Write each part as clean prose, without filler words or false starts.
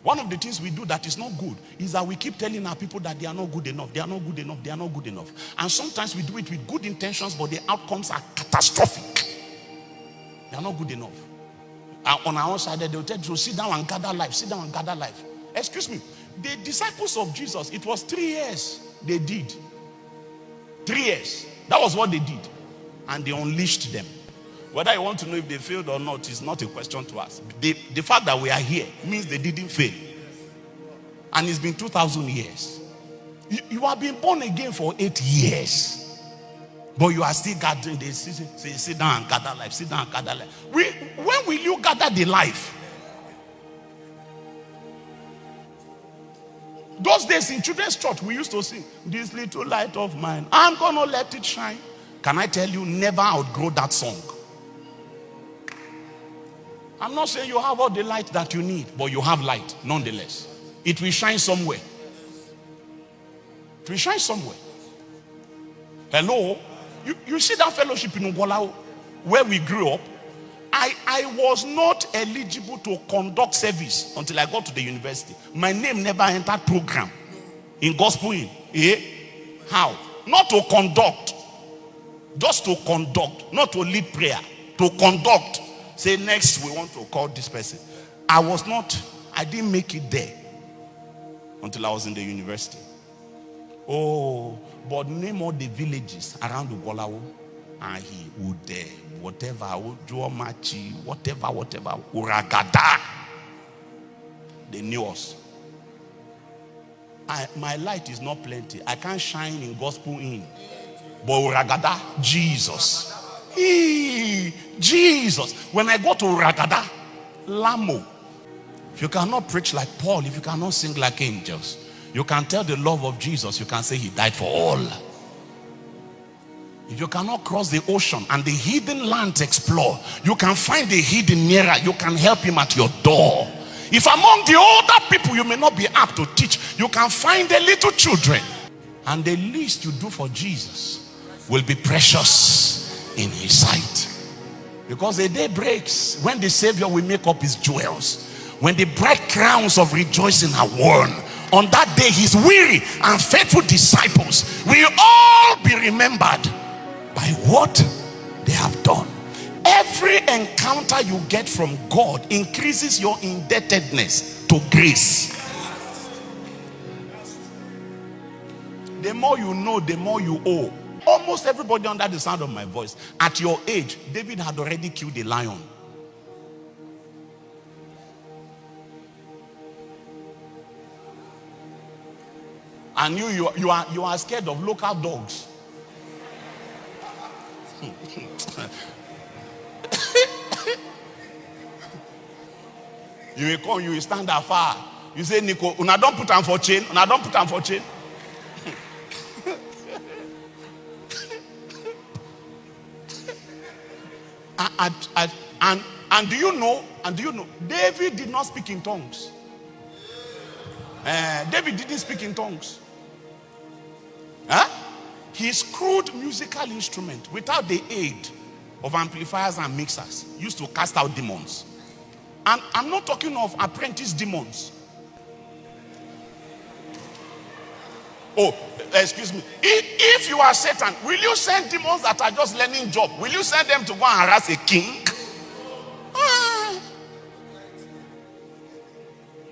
One of the things we do that is not good is that we keep telling our people that they are not good enough, they are not good enough, they are not good enough. And sometimes we do it with good intentions, but the outcomes are catastrophic. They are not good enough. On our own side, they will tell you to sit down and gather life, sit down and gather life. Excuse me, the disciples of Jesus, it was 3 years they did. 3 years. That was what they did. And they unleashed them. Whether you want to know if they failed or not is not a question to us. The fact that we are here means they didn't fail. And it's been 2,000 years. You have been born again for 8 years. But you are still gathering. They say, sit down and gather life. Sit down and gather life. When will you gather the life? Those days in children's church, we used to sing, this little light of mine, I'm going to let it shine. Can I tell you, never outgrow that song. I'm not saying you have all the light that you need, but you have light nonetheless. It will shine somewhere. It will shine somewhere. Hello? You see that fellowship in Ugolao where we grew up? I was not eligible to conduct service until I got to the university. My name never entered program in gospel in. How? Not to conduct. Just to conduct. Not to lead prayer. To conduct. Say next we want to call this person. I didn't make it there until I was in the university. Oh, but name all the villages around Ugolao. And he would whatever, Odomachi, whatever, Uragada. They knew us. My light is not plenty. I can't shine in gospel in. But Uragada, Jesus. Jesus. When I go to Uragada, Lamo. If you cannot preach like Paul, if you cannot sing like angels, you can tell the love of Jesus. You can say he died for all. If you cannot cross the ocean and the hidden land explore, you can find the hidden mirror. You can help him at your door. If among the older people you may not be apt to teach, you can find the little children. And the least you do for Jesus will be precious in his sight. Because the day breaks when the Savior will make up his jewels. When the bright crowns of rejoicing are worn. On that day his weary and faithful disciples will all be remembered by what they have done. Every encounter you get from God increases your indebtedness to grace. The more you know, the more you owe. Almost everybody under the sound of my voice, at your age, David had already killed a lion. And you are scared of local dogs. You will come, you will stand afar. You say, Nico, una don't put on for chain. Una don't put on for chain. And do you know? David did not speak in tongues. David didn't speak in tongues. He screwed musical instrument without the aid of amplifiers and mixers, used to cast out demons. And I'm not talking of apprentice demons. Oh, excuse me. If you are Satan, will you send demons that are just learning job? Will you send them to go and harass a king?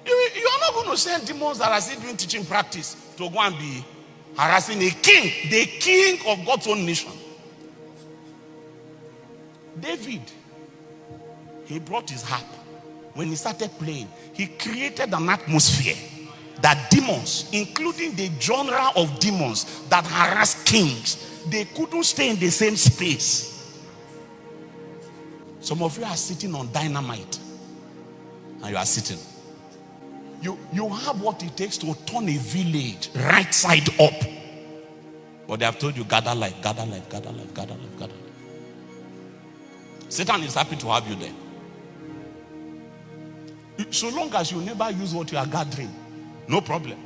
You are not going to send demons that are still doing teaching practice to go and be harassing a king, the king of God's own nation. David, he brought his harp. When he started playing, he created an atmosphere that demons, including the genre of demons that harass kings, they couldn't stay in the same space. Some of you are sitting on dynamite and you are sitting. You have what it takes to turn a village right side up. But they have told you, gather life, gather life, gather life, gather life, gather life. Satan is happy to have you there. So long as you never use what you are gathering, no problem.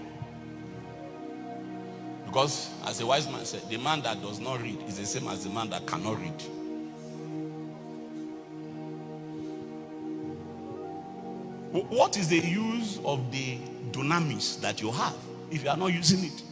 Because as a wise man said, the man that does not read is the same as the man that cannot read. What is the use of the dunamis that you have if you are not using it?